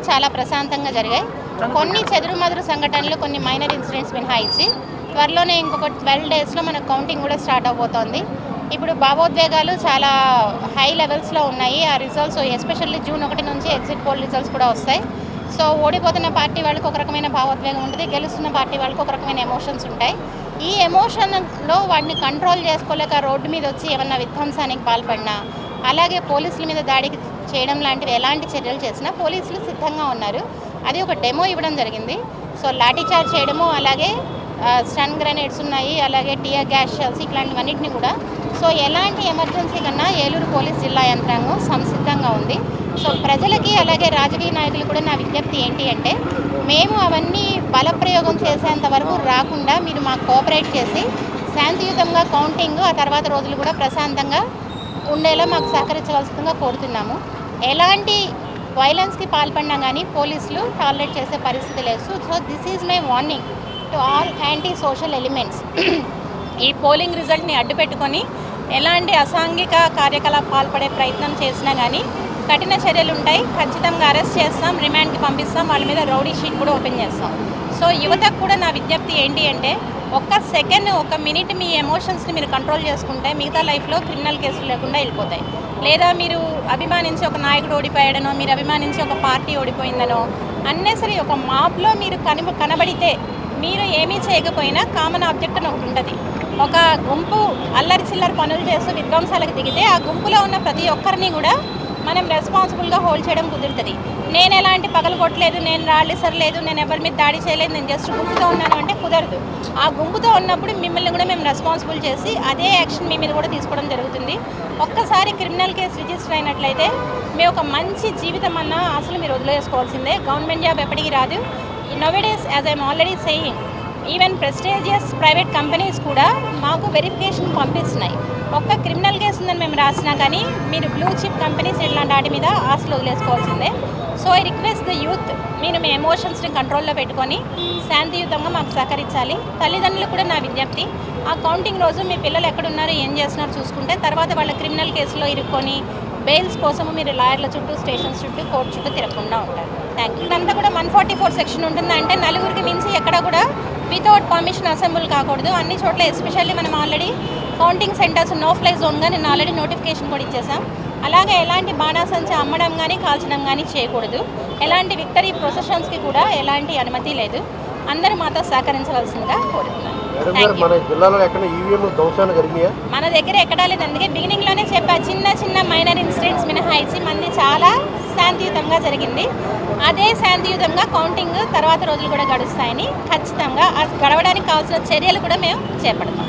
చాలా ప్రశాంతంగా జరిగాయి. కొన్ని చెదురుమదురు సంఘటనలు, కొన్ని మైనర్ ఇన్సిడెంట్స్ మినహాయించి త్వరలోనే ఇంకొక 12 డేస్లో మన కౌంటింగ్ కూడా స్టార్ట్ అవబోతోంది. ఇప్పుడు భావోద్వేగాలు చాలా హై లెవెల్స్లో ఉన్నాయి. ఆ రిజల్ట్స్ ఎస్పెషల్లీ జూన్ 1 నుంచి ఎగ్జిట్ పోల్ రిజల్ట్స్ కూడా వస్తాయి. సో ఓడిపోతున్న పార్టీ వాళ్ళకి ఒక రకమైన భావోద్వేగం ఉంటుంది, గెలుస్తున్న పార్టీ వాళ్ళకి ఒక రకమైన ఎమోషన్స్ ఉంటాయి. ఈ ఎమోషన్లో వాటిని కంట్రోల్ చేసుకోలేక రోడ్డు మీద వచ్చి ఏమన్నా విధ్వంసానికి పాల్పడినా, అలాగే పోలీసుల మీద దాడికి చేయడం లాంటివి ఎలాంటి చర్యలు చేసినా పోలీసులు సిద్ధంగా ఉన్నారు. అది ఒక డెమో ఇవ్వడం జరిగింది. సో లాఠీ చార్జ్ చేయడము, అలాగే స్టన్ గ్రెనేడ్స్ ఉన్నాయి, అలాగే టియర్ గ్యాస్ షెల్స్, ఇట్లాంటివన్నింటినీ కూడా. సో ఎలాంటి ఎమర్జెన్సీ కన్నా ఏలూరు పోలీస్ జిల్లా యంత్రాంగం సంసిద్ధంగా ఉంది. సో ప్రజలకి అలాగే రాజకీయ నాయకులు కూడా నా విజ్ఞప్తి ఏంటి అంటే, మేము అవన్నీ బలప్రయోగం చేసేంత వరకు రాకుండా మీరు మాకు కోఆపరేట్ చేసి శాంతియుతంగా కౌంటింగ్ ఆ తర్వాత రోజులు కూడా ప్రశాంతంగా ఉండేలా మాకు సహకరించవలసిందిగా కోరుతున్నాము. ఎలాంటి వైలెన్స్కి పాల్పడినా కానీ పోలీసులు టాలరేట్ చేసే పరిస్థితి లేదు. So this is my warning to all anti social elements. ఈ పోలింగ్ రిజల్ట్ని అడ్డుపెట్టుకొని ఎలాంటి అసాంఘిక కార్యకలాపాలు పాల్పడే ప్రయత్నం చేసినా కానీ కఠిన చర్యలు ఉంటాయి. ఖచ్చితంగా అరెస్ట్ చేస్తాం, రిమాండ్కి పంపిస్తాం, వాళ్ళ మీద రౌడీ షీట్ కూడా ఓపెన్ చేస్తాం. సో యువతకు కూడా నా విజ్ఞప్తి ఏంటి అంటే, ఒక్క సెకండ్, ఒక మినిట్ మీ ఎమోషన్స్ని మీరు కంట్రోల్ చేసుకుంటే మిగతా లైఫ్లో క్రిమినల్ కేసులు లేకుండా వెళ్ళిపోతాయి. లేదా మీరు అభిమానించి ఒక నాయకుడు ఓడిపోయాడనో, మీరు అభిమానించి ఒక పార్టీ ఓడిపోయిందనో, అన్నెసరీ ఒక మాప్లో మీరు కనబడితే మీరు ఏమీ చేయకపోయినా కామన్ ఆబ్జెక్ట్ అని ఒకటి ఉంటుంది. ఒక గుంపు అల్లరి చిల్లరి పనులు చేస్తూ విధ్వంసాలకు దిగితే ఆ గుంపులో ఉన్న ప్రతి ఒక్కరిని కూడా మనం రెస్పాన్సిబుల్గా హోల్డ్ చేయడం కుదురుతుంది. నేను ఎలాంటి పగలు కొట్టలేదు, నేను రాళ్ళు సరలేదు, నేను ఎవరి మీద దాడి చేయలేదు, నేను జస్ట్ గుంపుతో ఉన్నాను అంటే కుదరదు. ఆ గుంపుతో ఉన్నప్పుడు మిమ్మల్ని కూడా మేము రెస్పాన్సిబుల్ చేసి అదే యాక్షన్ మీ మీద కూడా తీసుకోవడం జరుగుతుంది. ఒక్కసారి క్రిమినల్ కేసు రిజిస్టర్ అయినట్లయితే మీ ఒక మంచి జీవితం అన్న అసలు మీరు వదిలేసుకోవాల్సిందే. గవర్నమెంట్ జాబ్ ఎప్పటికీ రాదు. Nowadays as I'm already saying, even prestigious private companies కూడా మాకు వెరిఫికేషన్ పంపిస్తున్నాయి. ఒక్క క్రిమినల్ కేసు ఉందని మేము రాసినా కానీ మీరు బ్లూ చిప్ కంపెనీస్ ఇట్లాంటి వాటి మీద ఆశలు వదిలేసుకోవాల్సిందే. So I request the youth, మీరు మీ ఎమోషన్స్ని కంట్రోల్లో పెట్టుకొని శాంతియుతంగా మాకు సహకరించాలి. తల్లిదండ్రులు కూడా నా విజ్ఞప్తి, ఆ కౌంటింగ్ రోజు మీ పిల్లలు ఎక్కడున్నారో ఏం చేస్తున్నారో చూసుకుంటే తర్వాత వాళ్ళ క్రిమినల్ కేసులో ఇరుక్కొని బెయిల్స్ కోసము మీరు లాయర్ల చుట్టూ, స్టేషన్స్ చుట్టూ, కోర్టు చుట్టూ తిరగకుండా ఉంటారు. Thank you. ఇదంతా కూడా 144 సెక్షన్ ఉంటుందంటే నలుగురికి మించి ఎక్కడ కూడా వితౌట్ పర్మిషన్ అసెంబ్లీ కాకూడదు. అన్ని చోట్ల ఎస్పెషల్లీ మనం already counting centres no fly జోన్గా నేను ఆల్రెడీ నోటిఫికేషన్ కూడా ఇచ్చేసాం. అలాగే ఎలాంటి బాణాసంచా అమ్మడం కానీ కాల్చడం కానీ చేయకూడదు. ఎలాంటి విక్టరీ ప్రొసెషన్స్కి కూడా ఎలాంటి అనుమతి లేదు. అందరూ మాతో సహకరించవలసిందిగా కోరుతున్నాను. మన దగ్గర ఎక్కడా లేదు. అందుకే బిగినింగ్లోనే చెప్పా, చిన్న చిన్న మైనర్ ఇన్సిడెంట్స్ మినహాయించి మంది చాలా శాంతియుతంగా జరిగింది. అదే శాంతియుతంగా కౌంటింగ్ తర్వాత రోజులు కూడా గడుస్తాయని ఖచ్చితంగా గడవడానికి కావాల్సిన చర్యలు కూడా మేము చేపడతాం.